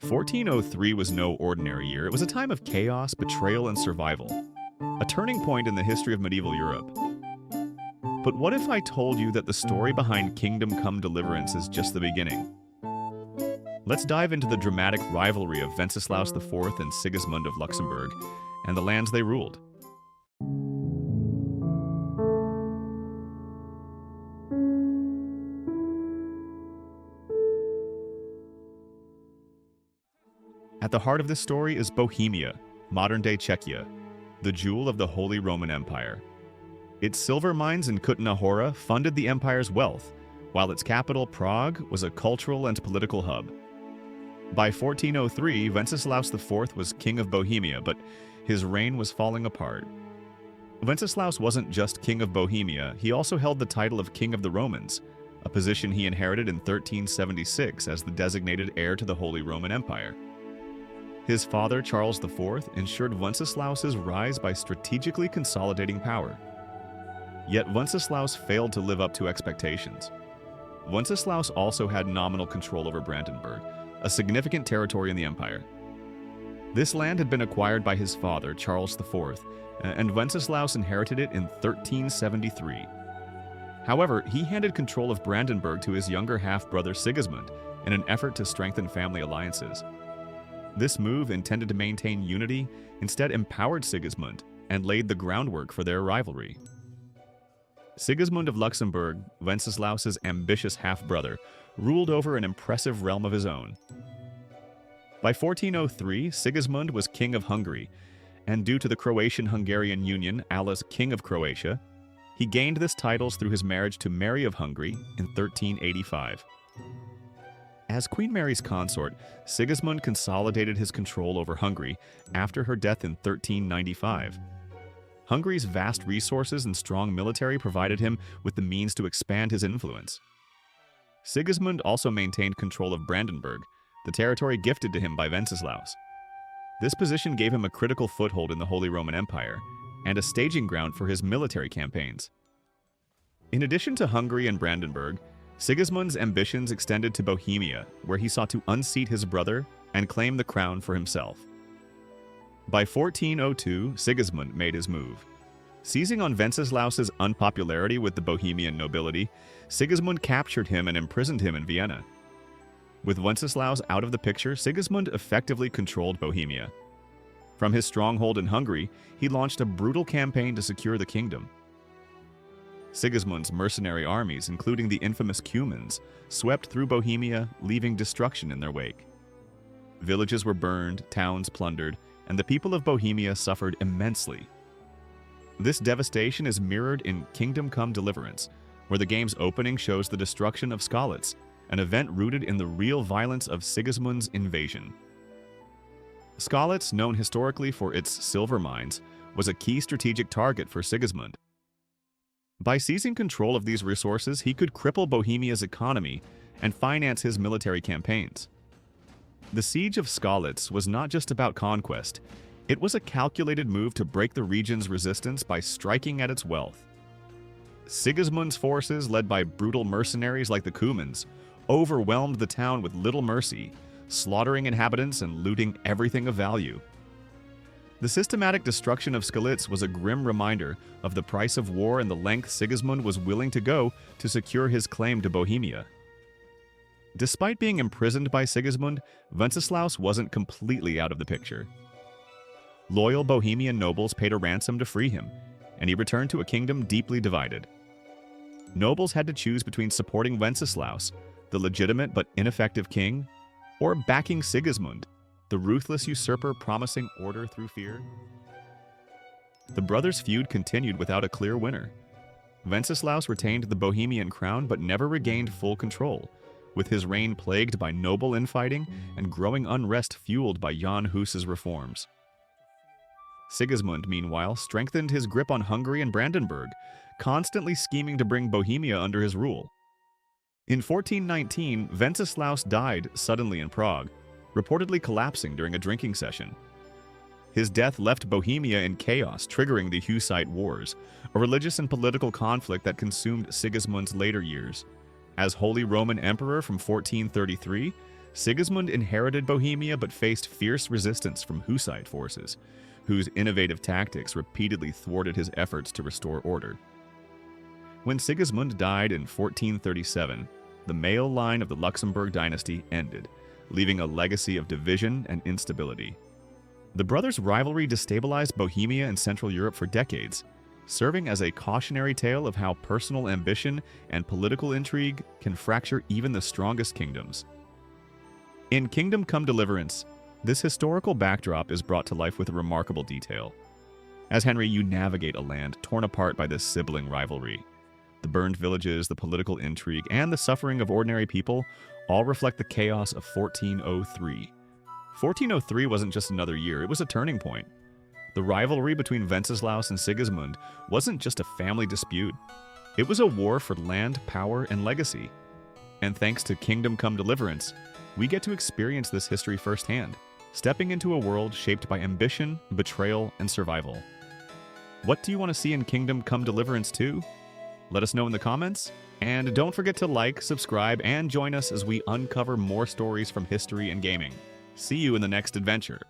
1403 was no ordinary year. It was a time of chaos, betrayal, and survival. A turning point in the history of medieval Europe. But what if I told you that the story behind Kingdom Come Deliverance is just the beginning? Let's dive into the dramatic rivalry of Wenceslaus IV and Sigismund of Luxembourg, and the lands they ruled. At the heart of this story is Bohemia, modern-day Czechia, the jewel of the Holy Roman Empire. Its silver mines in Kutna Hora funded the empire's wealth, while its capital, Prague, was a cultural and political hub. By 1403, Wenceslaus IV was king of Bohemia, but his reign was falling apart. Wenceslaus wasn't just king of Bohemia, he also held the title of King of the Romans, a position he inherited in 1376 as the designated heir to the Holy Roman Empire. His father, Charles IV, ensured Wenceslaus's rise by strategically consolidating power. Yet Wenceslaus failed to live up to expectations. Wenceslaus also had nominal control over Brandenburg, a significant territory in the empire. This land had been acquired by his father, Charles IV, and Wenceslaus inherited it in 1373. However, he handed control of Brandenburg to his younger half-brother Sigismund in an effort to strengthen family alliances. This move, intended to maintain unity, instead empowered Sigismund and laid the groundwork for their rivalry. Sigismund of Luxembourg, Wenceslaus's ambitious half-brother, ruled over an impressive realm of his own. By 1403, Sigismund was king of Hungary, and due to the Croatian-Hungarian Union, Allah's King of Croatia, he gained this title through his marriage to Mary of Hungary in 1385. As Queen Mary's consort, Sigismund consolidated his control over Hungary after her death in 1395. Hungary's vast resources and strong military provided him with the means to expand his influence. Sigismund also maintained control of Brandenburg, the territory gifted to him by Wenceslaus. This position gave him a critical foothold in the Holy Roman Empire and a staging ground for his military campaigns. In addition to Hungary and Brandenburg, Sigismund's ambitions extended to Bohemia, where he sought to unseat his brother and claim the crown for himself. By 1402, Sigismund made his move. Seizing on Wenceslaus's unpopularity with the Bohemian nobility, Sigismund captured him and imprisoned him in Vienna. With Wenceslaus out of the picture, Sigismund effectively controlled Bohemia. From his stronghold in Hungary, he launched a brutal campaign to secure the kingdom. Sigismund's mercenary armies, including the infamous Cumans, swept through Bohemia, leaving destruction in their wake. Villages were burned, towns plundered, and the people of Bohemia suffered immensely. This devastation is mirrored in Kingdom Come Deliverance, where the game's opening shows the destruction of Skalitz, an event rooted in the real violence of Sigismund's invasion. Skalitz, known historically for its silver mines, was a key strategic target for Sigismund. By seizing control of these resources, he could cripple Bohemia's economy and finance his military campaigns. The siege of Skalitz was not just about conquest, it was a calculated move to break the region's resistance by striking at its wealth. Sigismund's forces, led by brutal mercenaries like the Cumans, overwhelmed the town with little mercy, slaughtering inhabitants and looting everything of value. The systematic destruction of Skalitz was a grim reminder of the price of war and the length Sigismund was willing to go to secure his claim to Bohemia. Despite being imprisoned by Sigismund, Wenceslaus wasn't completely out of the picture. Loyal Bohemian nobles paid a ransom to free him, and he returned to a kingdom deeply divided. Nobles had to choose between supporting Wenceslaus, the legitimate but ineffective king, or backing Sigismund, the ruthless usurper promising order through fear. The brothers' feud continued without a clear winner. Wenceslaus retained the Bohemian crown but never regained full control, with his reign plagued by noble infighting and growing unrest fueled by Jan Hus's reforms. Sigismund, meanwhile, strengthened his grip on Hungary and Brandenburg, constantly scheming to bring Bohemia under his rule. In 1419, Wenceslaus died suddenly in Prague, reportedly collapsing during a drinking session. His death left Bohemia in chaos, triggering the Hussite Wars, a religious and political conflict that consumed Sigismund's later years. As Holy Roman Emperor from 1433, Sigismund inherited Bohemia but faced fierce resistance from Hussite forces, whose innovative tactics repeatedly thwarted his efforts to restore order. When Sigismund died in 1437, the male line of the Luxembourg dynasty ended, leaving a legacy of division and instability. The brothers' rivalry destabilized Bohemia and Central Europe for decades, serving as a cautionary tale of how personal ambition and political intrigue can fracture even the strongest kingdoms. In Kingdom Come Deliverance, this historical backdrop is brought to life with remarkable detail. As Henry, you navigate a land torn apart by this sibling rivalry. The burned villages, the political intrigue, and the suffering of ordinary people all reflect the chaos of 1403. 1403 wasn't just another year, it was a turning point. The rivalry between Wenceslaus and Sigismund wasn't just a family dispute. It was a war for land, power, and legacy. And thanks to Kingdom Come Deliverance, we get to experience this history firsthand, stepping into a world shaped by ambition, betrayal, and survival. What do you want to see in Kingdom Come Deliverance 2? Let us know in the comments, and don't forget to like, subscribe, and join us as we uncover more stories from history and gaming. See you in the next adventure.